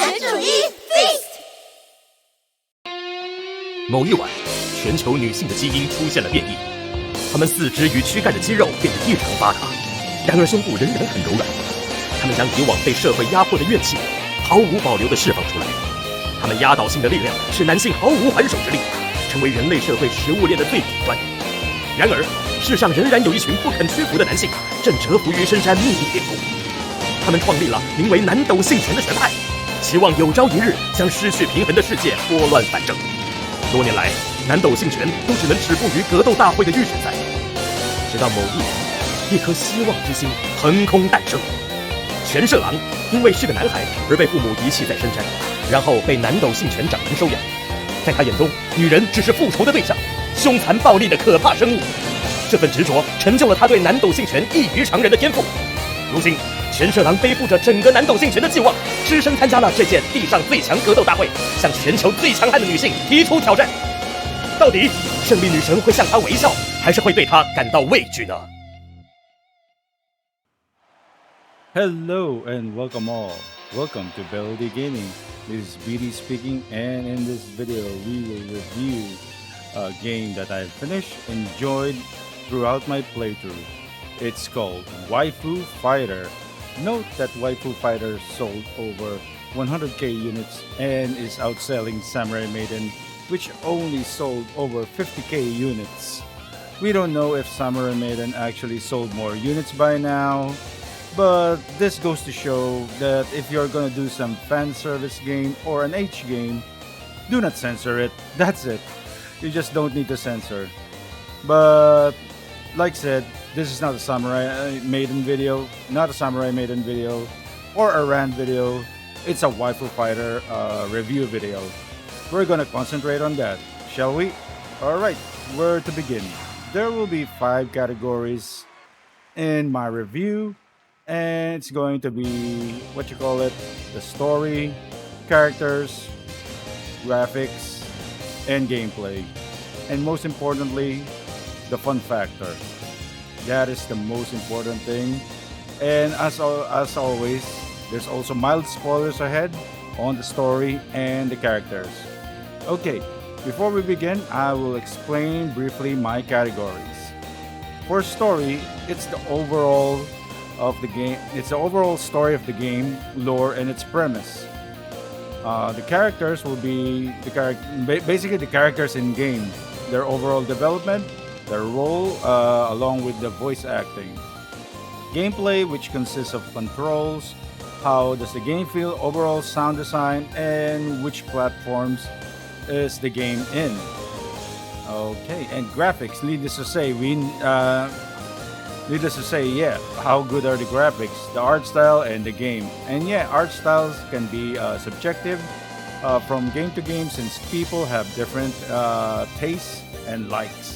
拳主义 F-ist。某一晚，全球女性的基因出现了变异，她们四肢与躯干的肌肉变得异常发达，然而胸部仍然很柔软。她们将以往被社会压迫的怨气毫无保留地释放出来。她们压倒性的力量使男性毫无还手之力，成为人类社会食物链的最底端。然而，世上仍然有一群不肯屈服的男性，正蛰伏于深山秘密典故。他们创立了名为南斗性拳的拳派，期望有朝一日将失去平衡的世界拨乱反正。多年来，南斗性拳都只能止步于格斗大会的预选赛。直到某一年，一颗希望之星横空诞生。拳舍郎因为是个男孩而被父母遗弃在深山，然后被南斗性拳掌门收养。在他眼中，女人只是复仇的对象，凶残暴力的可怕生物。这份执着成就了他对南斗性拳异于常人的天赋。如今，拳舍郎背负着整个南斗性拳的寄望，只身参加了这届地上最强格斗大会，向全球最强悍的女性提出挑战。到底胜利女神会向他微笑，还是会对他感到畏惧呢？ Hello and welcome all. Welcome to BellowD Gaming. This is BD speaking, and in this video we will review a game that I finished, enjoyed throughout my playthrough. It's called waifufighter. Note that waifufighter sold over 100k units and is outselling Samurai Maiden, which only sold over 50k units. We don't know if Samurai Maiden actually sold more units by now, but this goes to show that if you're gonna do some fan service game or an H game, do not censor it. That's it. You just don't need to censor. But like said, this is not a Samurai Maiden video, not a Samurai Maiden video or a rant video. It's a waifufighter review video. We're gonna concentrate on that, shall we? Alright, where to begin? There will be 5 categories in my review, and it's going to be the story, characters, graphics, and gameplay, and most importantly, the fun factor. That is the most important thing. And as always, there's also mild spoilers ahead on the story and the characters. Okay, before we begin, I will explain briefly my categories. For story, it's the overall story of the game, lore, and its premise. The characters will be basically the characters in game, their overall development, their role, along with the voice acting. Gameplay, which consists of controls, how does the game feel, overall sound design, and which platforms is the game in. Okay, and graphics, needless to say, how good are the graphics, the art style, and the game. And yeah, art styles can be subjective from game to game, since people have different tastes and likes.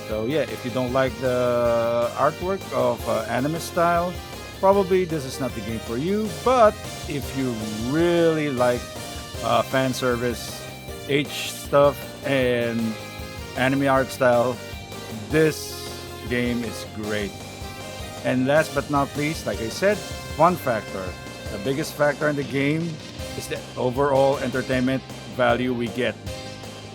So yeah, if you don't like the artwork of anime style, probably this is not the game for you. But if you really like fan service, H stuff, and anime art style, this game is great. And last but not least, like I said, fun factor. The biggest factor in the game is the overall entertainment value we get.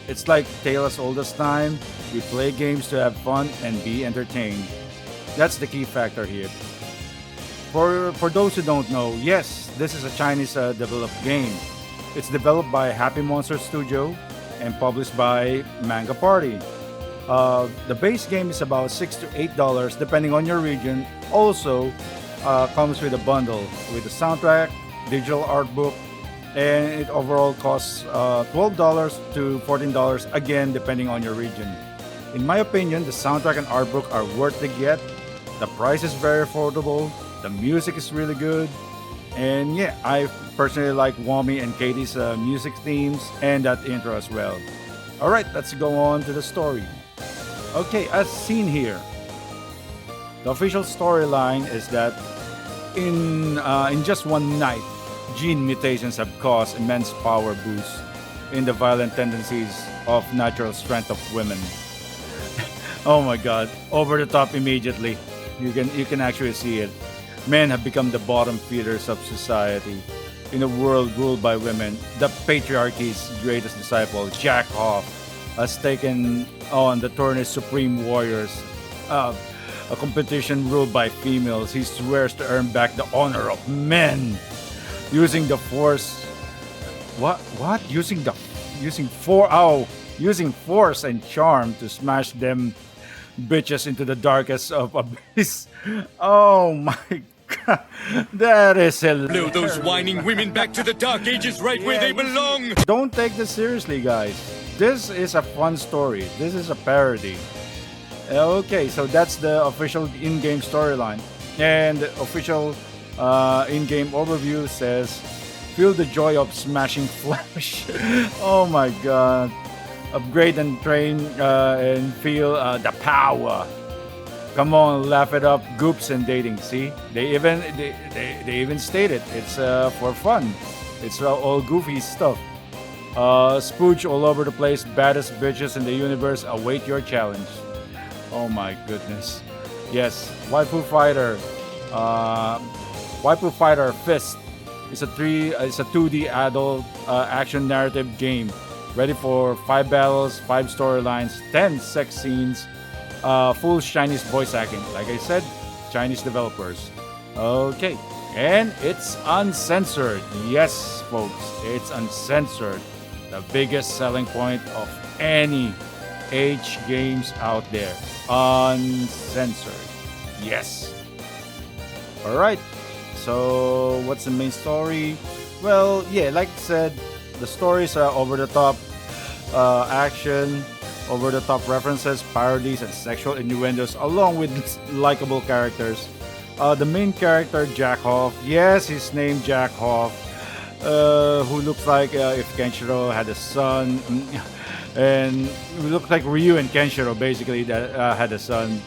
It's like tale as old as time. We play games to have fun and be entertained. That's the key factor here. For those who don't know, yes, this is a Chinese developed game. It's developed by Happy Monster Studio and published by Manga Party. The base game is about $6 to $8 depending on your region. Also comes with a bundle with the soundtrack, digital art book, and it overall costs $12 to $14 again depending on your region. In my opinion, the soundtrack and art book are worth the get. The price is very affordable, the music is really good, and yeah, I personally like Wami and Katie's music themes and that intro as well. Alright, let's go on to the story. Okay, as seen here, the official storyline is that in just one night, gene mutations have caused immense power boosts in the violent tendencies of natural strength of women. Oh my god, over the top immediately. You can actually see it. Men have become the bottom feeders of society. in a world ruled by women. The patriarchy's greatest disciple, Jack Hoff, has taken on the tourney's supreme warriors. A competition ruled by females. He swears to earn back the honor of men using the force. What? Using force and charm to smash them bitches into the darkest of abyss. Oh my god, that is hilarious. Blow those whining women back to the dark ages right where they belong. Don't take this seriously, guys. This is a fun story. This is a parody. Okay, so that's the official in-game storyline. And the official in-game overview says, feel the joy of smashing flesh. Oh my god. Upgrade and train and feel the power. Come on, laugh it up, goops and dating. See, they even stated it's for fun. It's all goofy stuff. Spooge all over the place. Baddest bitches in the universe await your challenge. Oh my goodness. Yes, Waifu Fighter. Waifu Fighter F-ist. It's a 2D adult action narrative game. Ready for 5 battles, 5 storylines, 10 sex scenes, full Chinese voice acting. Like I said, Chinese developers. Okay, and it's uncensored. Yes, folks, it's uncensored. The biggest selling point of any H games out there. Uncensored. Yes. Alright, so what's the main story? Well, yeah, like I said, the stories are over the top action, over the top references, parodies, and sexual innuendos, along with likable characters. The main character, Jack Hoff, yes, his name Jack Hoff, who looks like if Kenshiro had a son, and who looks like Ryu and Kenshiro basically that had a son,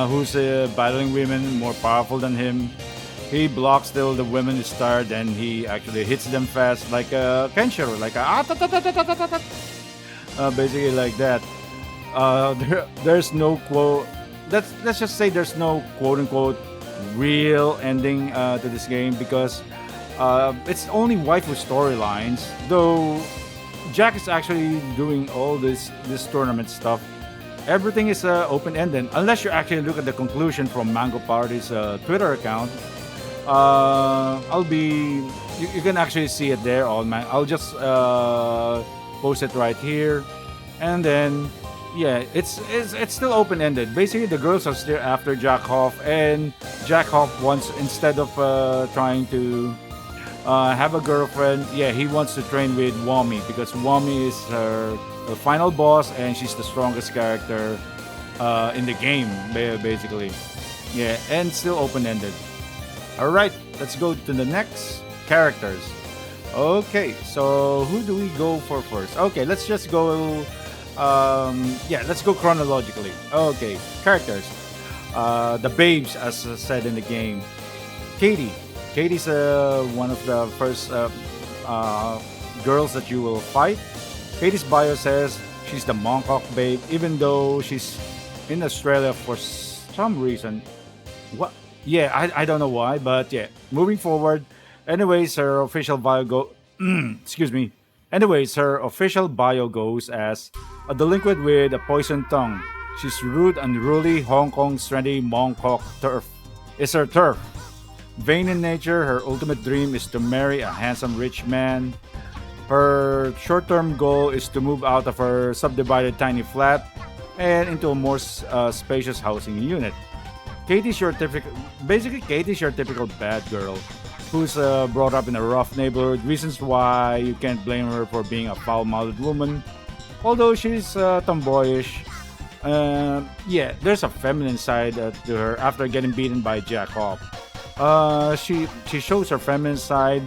who's battling women more powerful than him. He blocks till the women is tired, and he actually hits them fast like Kenshiro, like basically like that. There's no quote. Let's just say there's no quote unquote real ending to this game because it's only waifu storylines. Though Jack is actually doing all this tournament stuff. Everything is open ended unless you actually look at the conclusion from Mango Party's Twitter account. You can actually see it there on my. I'll just post it right here, and then yeah, it's still open ended. Basically, the girls are still after Jack Hoff, and Jack Hoff wants, instead of trying to have a girlfriend, yeah, he wants to train with Wami because Wami is her final boss, and she's the strongest character in the game, basically. Yeah, and still open ended. Alright, let's go to the next characters. Okay, so who do we go for first? Okay, let's just go let's go chronologically. Okay, characters. The babes, as said in the game. Katie. Katie's one of the first girls that you will fight. Katie's bio says she's the Mongkok babe, even though she's in Australia for some reason. What? Yeah, I don't know why, but yeah. Moving forward. Anyways, her official bio excuse me. Anyways, her official bio goes as a delinquent with a poisoned tongue. She's rude, unruly, Hong Kong's trendy Mongkok turf. Is her turf. Vain in nature, her ultimate dream is to marry a handsome rich man. Her short-term goal is to move out of her subdivided tiny flat and into a more spacious housing unit. Katie's your typical bad girl who's brought up in a rough neighborhood. Reasons why you can't blame her for being a foul-mouthed woman. Although she's tomboyish, there's a feminine side to her after getting beaten by Jack Hoff. She shows her feminine side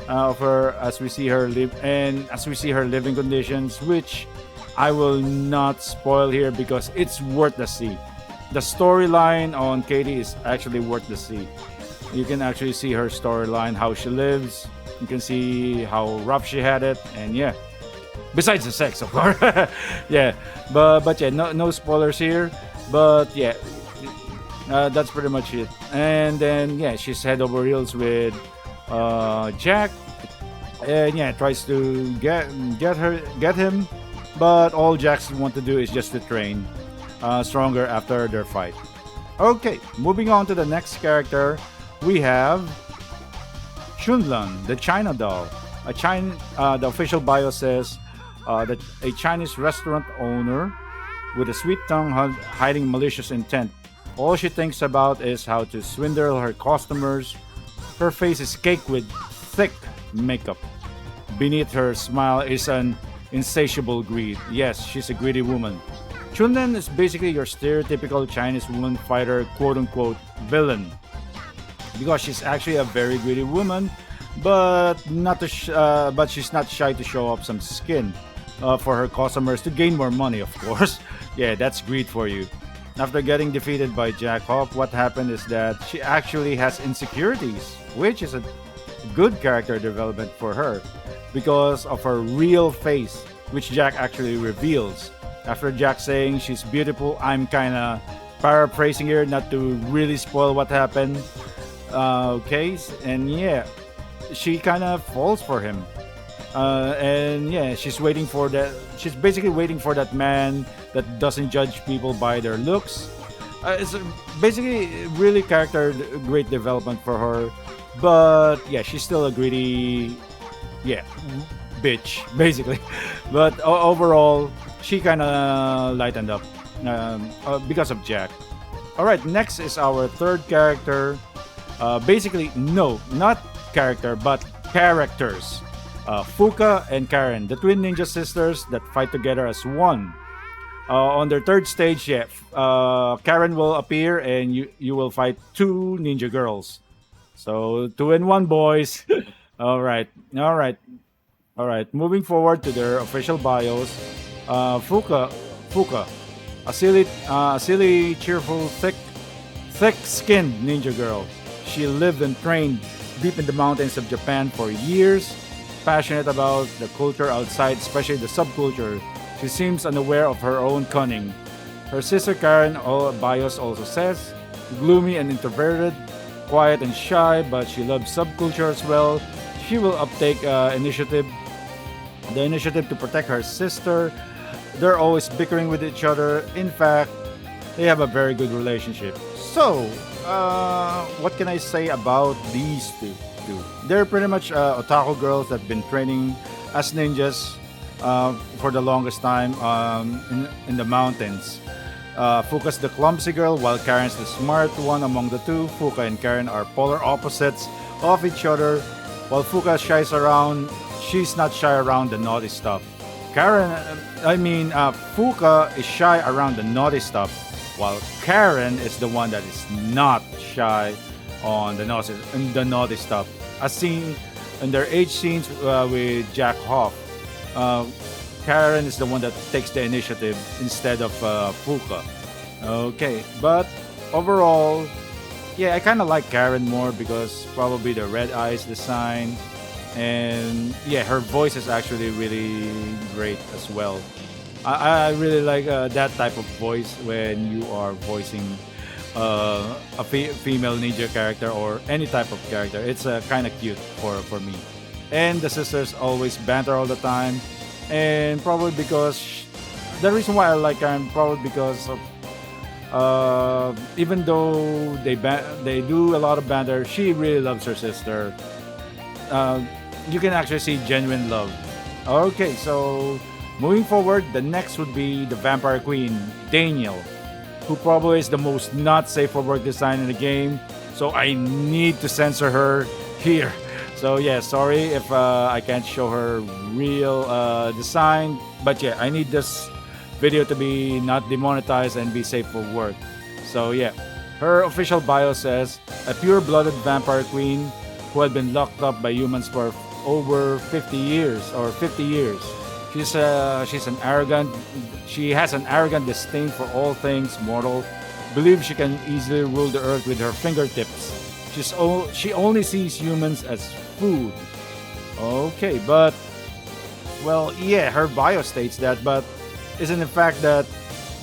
of her as we see her living conditions, which I will not spoil here because it's worth the see. The storyline on Katie is actually worth the see. You can actually see her storyline, how she lives. You can see how rough she had it, and yeah. Besides the sex, of course. Yeah, but yeah, no spoilers here. But yeah, that's pretty much it. And then yeah, she's head over heels with Jack, and yeah, tries to get him, but all Jax want to do is just to train stronger after their fight. Okay, moving on to the next character, we have Chunlan, the China doll. The official bio says that a Chinese restaurant owner with a sweet tongue hiding malicious intent. All she thinks about is how to swindle her customers. Her face is caked with thick makeup. Beneath her smile is an insatiable greed. Yes, she's a greedy woman. Chunlen is basically your stereotypical Chinese woman fighter, quote-unquote villain, because she's actually a very greedy woman, but but she's not shy to show off some skin for her customers to gain more money, of course. Yeah, that's greed for you. After getting defeated by Jack Hawk, what happened is that she actually has insecurities, which is a good character development for her because of her real face, which Jack actually reveals. After Jack saying she's beautiful, I'm kinda paraphrasing here not to really spoil what happened. Okay, and yeah, she kinda falls for him. And yeah, she's waiting for that. She's basically waiting for that man that doesn't judge people by their looks. It's basically really great development for her. But yeah, she's still a greedy, yeah, bitch basically. But overall, she kind of lightened up because of Jack. All right, next is our third character. Basically, no, not character, but characters. Fuka and Karen, the twin ninja sisters that fight together as one. On their third stage, yeah, Karen will appear and you will fight two ninja girls. So 2-in-1, boys. All right. Moving forward to their official bios. Fuka, a silly, cheerful, thick-skinned ninja girl. She lived and trained deep in the mountains of Japan for years, passionate about the culture outside, especially the subculture. She seems unaware of her own cunning. Her sister Karen, bios also says, gloomy and introverted, quiet and shy, but she loves subculture as well. She will uptake the initiative to protect her sister. They're always bickering with each other. In fact, they have a very good relationship. So, what can I say about these two? They're pretty much otaku girls that have been training as ninjas for the longest time in the mountains. Fuka's the clumsy girl, while Karen's the smart one among the two. Fuka and Karen are polar opposites of each other. While Fuka shies around, she's not shy around the naughty stuff. Fuka is shy around the naughty stuff, while Karen is the one that is not shy on the naughty stuff. As seen in their age scenes with Jack Hoff, Karen is the one that takes the initiative instead of Fuka. Okay, but overall, yeah, I kind of like Karen more because probably the red eyes design, and yeah, her voice is actually really great as well. I really like that type of voice when you are voicing a female ninja character or any type of character. It's kind of cute for me. And the sisters always banter all the time, and probably because the reason why I like Karen probably because of even though they do a lot of banter, she really loves her sister. You can actually see genuine love. Okay, so moving forward, the next would be the Vampire Queen, Daniel, who probably is the most not safe for work design in the game. So I need to censor her here. So yeah, sorry if I can't show her real design, but yeah, I need this video to be not demonetized and be safe for work. So yeah, her official bio says, a pure-blooded vampire queen who had been locked up by humans for over 50 years. She has an arrogant disdain for all things mortal, believes she can easily rule the earth with her fingertips. She only sees humans as food. Okay, but well, yeah, her bio states that, but isn't the fact that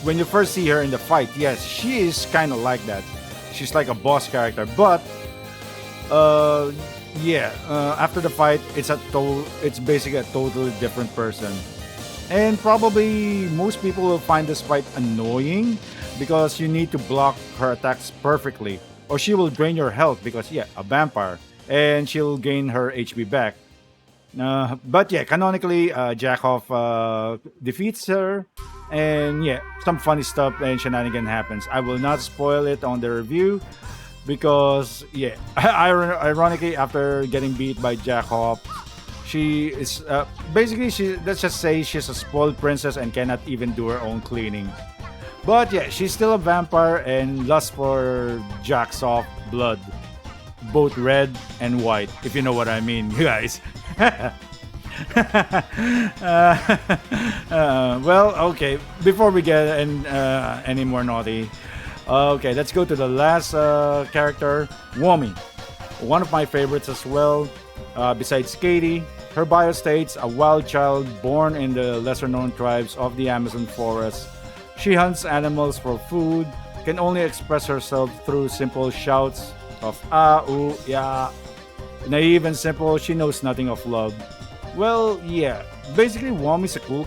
when you first see her in the fight, yes, she is kind of like that. She's like a boss character, but yeah, after the fight, it's basically a totally different person. And probably most people will find this fight annoying because you need to block her attacks perfectly, or she will drain your health because yeah, a vampire, and she'll gain her HP back. But yeah, canonically, Jackoff defeats her, and yeah, some funny stuff and shenanigan happens. I will not spoil it on the review because yeah, ironically, after getting beat by Jackoff, she is basically she. Let's just say she's a spoiled princess and cannot even do her own cleaning. But yeah, she's still a vampire and lusts for Jacksoff blood, both red and white, if you know what I mean, guys. Well, okay. Before we get any more naughty, okay, let's go to the last character, Wami. One of my favorites as well. Besides Katie, her bio states a wild child born in the lesser-known tribes of the Amazon forest. She hunts animals for food, can only express herself through simple shouts of ah, ooh, yeah. Naive and simple, she knows nothing of love. Well, yeah, basically Wami's a cool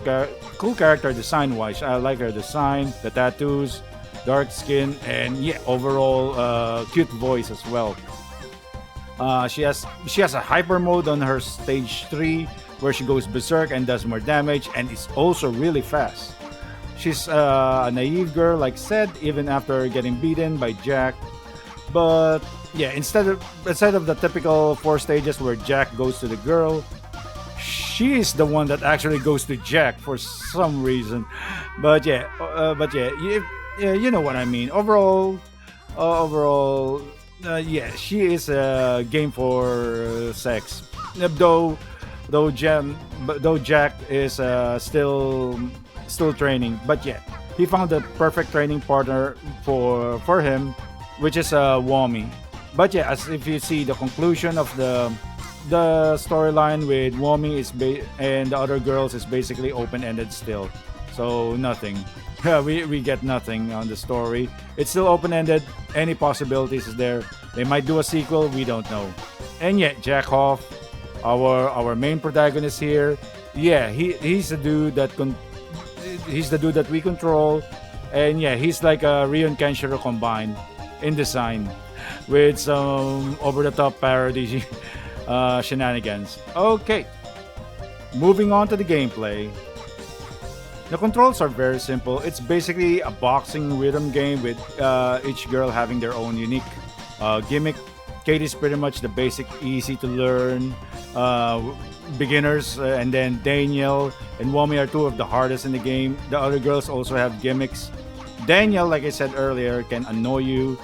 character design-wise. I like her design, the tattoos, dark skin, and yeah, overall cute voice as well. She has a hyper mode on her stage 3 where she goes berserk and does more damage, and is also really fast. She's a naive girl, like said, even after getting beaten by Jack. But yeah, instead of the typical 4 stages where Jack goes to the girl, she is the one that actually goes to Jack for some reason. But yeah, you know what I mean. Overall, yeah, she is a game for sex. Though Jack is still training. But yeah, he found the perfect training partner for him, which is Wami. But yeah, as if you see the conclusion of the storyline with Wami and the other girls is basically open-ended still. So nothing. we get nothing on the story. It's still open-ended. Any possibilities is there. They might do a sequel, we don't know. And yet, Jackoff, our main protagonist here, yeah, he's the dude that we control. And yeah, he's like a Ryo and Kenshiro combined in design with some over-the-top parody shenanigans. Okay, moving on to the gameplay. The controls are very simple. It's basically a boxing rhythm game with each girl having their own unique gimmick. Katie's pretty much the basic, easy to learn beginners, and then Daniel and Wami are 2 of the hardest in the game. The other girls also have gimmicks. Daniel, like I said earlier, can annoy you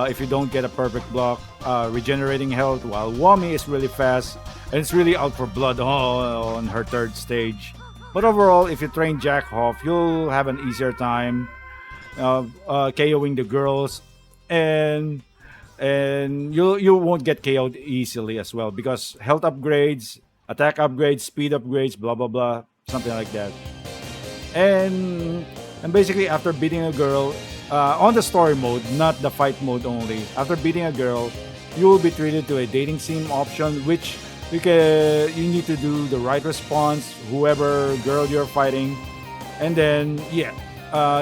if you don't get a perfect block, regenerating health, while Wami is really fast and it's really out for blood on her 3rd stage. But overall, if you train Jackoff, you'll have an easier time KOing the girls, and you won't get KO'd easily as well because health upgrades, attack upgrades, speed upgrades, blah blah blah, something like that. And basically, after beating a girl on the story mode, not the fight mode only, after beating a girl, you will be treated to a dating sim option, which you need to do the right response, whoever girl you're fighting, and then yeah,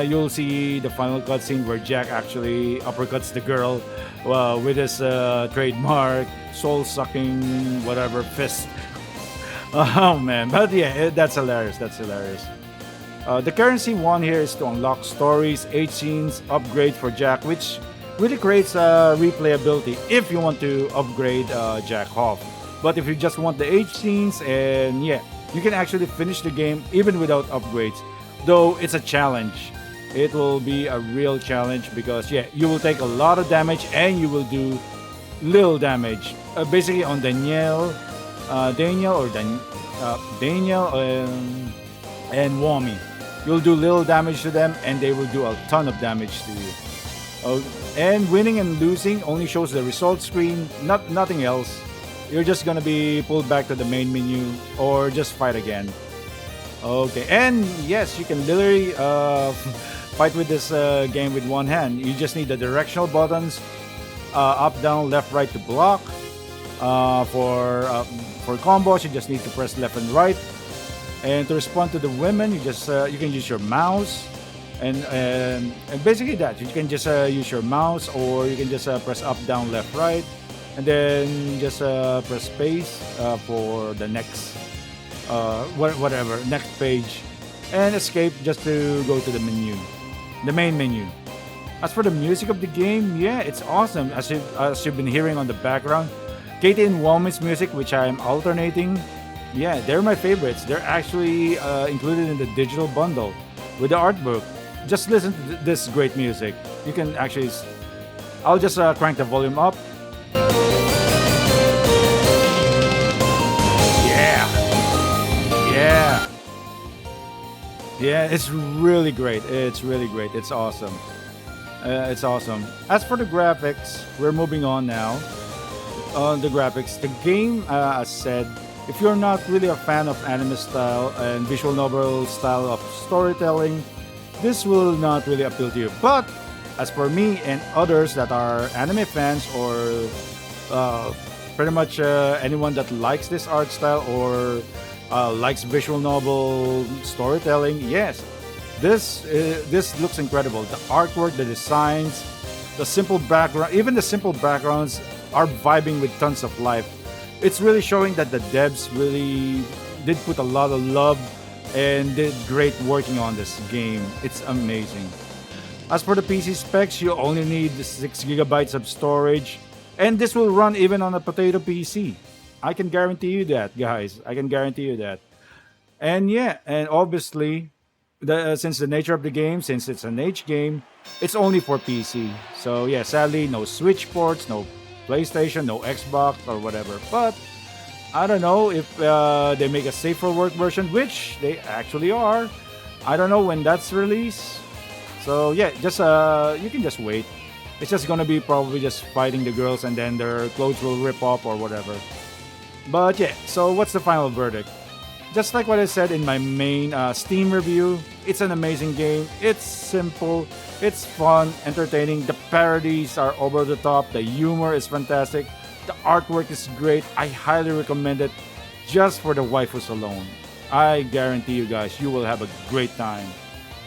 you'll see the final cutscene where Jack actually uppercuts the girl with his trademark soul-sucking whatever fist. Oh man, but yeah, that's hilarious. The currency won here is to unlock stories, age scenes, upgrades for Jack, which really creates replayability if you want to upgrade Jackoff. But if you just want the age scenes, and yeah, you can actually finish the game even without upgrades. Though it's a challenge. It will be a real challenge because yeah, you will take a lot of damage and you will do little damage. Basically on Daniel and Wami. You'll do little damage to them and they will do a ton of damage to you. And winning and losing only shows the result screen, nothing else. You're just gonna be pulled back to the main menu or just fight again. Okay, and yes, you can literally fight with this game with one hand. You just need the directional buttons, up, down, left, right to block. For combos, you just need to press left and right. And to respond to the women, you can use your mouse, and basically that you can just use your mouse, or you can just press up, down, left, right, and then just press space for the next whatever next page, and escape just to go to the main menu. As for the music of the game, yeah, it's awesome. As you've been hearing on the background, Katie and Walmy's music, which I'm alternating. Yeah, they're my favorites. They're actually included in the digital bundle with the art book. Just listen to this great music. You can actually... I'll just crank the volume up. Yeah! Yeah! Yeah, it's really great. It's really great. It's awesome. It's awesome. As for the graphics, we're moving on now. On the graphics, the game, as said, if you're not really a fan of anime style and visual novel style of storytelling, this will not really appeal to you. But as for me and others that are anime fans, or pretty much anyone that likes this art style or likes visual novel storytelling, yes, this looks incredible. The artwork, the designs, the simple background, even the simple backgrounds are vibing with tons of life. It's really showing that the devs really did put a lot of love and did great working on this game. It's amazing. As for the PC specs, you only need 6 gigabytes of storage, and this will run even on a potato PC. I can guarantee you that, guys. I can guarantee you that. And yeah, and obviously, since the nature of the game, since it's an H game, it's only for PC. So yeah, sadly, no Switch ports, no PlayStation, no Xbox or whatever. But I don't know if they make a safer work version, which they actually are. I don't know when that's released. So yeah, just you can just wait. It's just gonna be probably just fighting the girls, and then their clothes will rip off or whatever. But yeah, so what's the final verdict? Just like what I said in my main Steam review, it's an amazing game. It's simple, it's fun, entertaining. The parodies are over the top. The humor is fantastic. The artwork is great. I highly recommend it just for the waifus alone. I guarantee you guys, you will have a great time.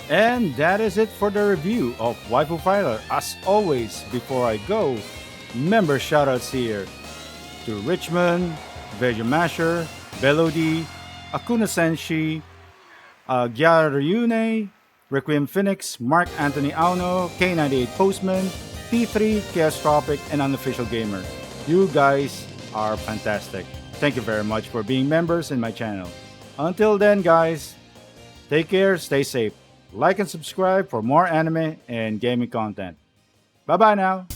And that is it for the review of Waifu Fighter. As always, before I go, member shoutouts here to Richmond, Vegemasher, BellowD, Akuna Senshi, Gyaryune, Requiem Phoenix, Mark Anthony Auno, K98 Postman, T3, Chaos Tropic, and Unofficial Gamer. You guys are fantastic. Thank you very much for being members in my channel. Until then, guys, take care, stay safe. Like and subscribe for more anime and gaming content. Bye-bye now.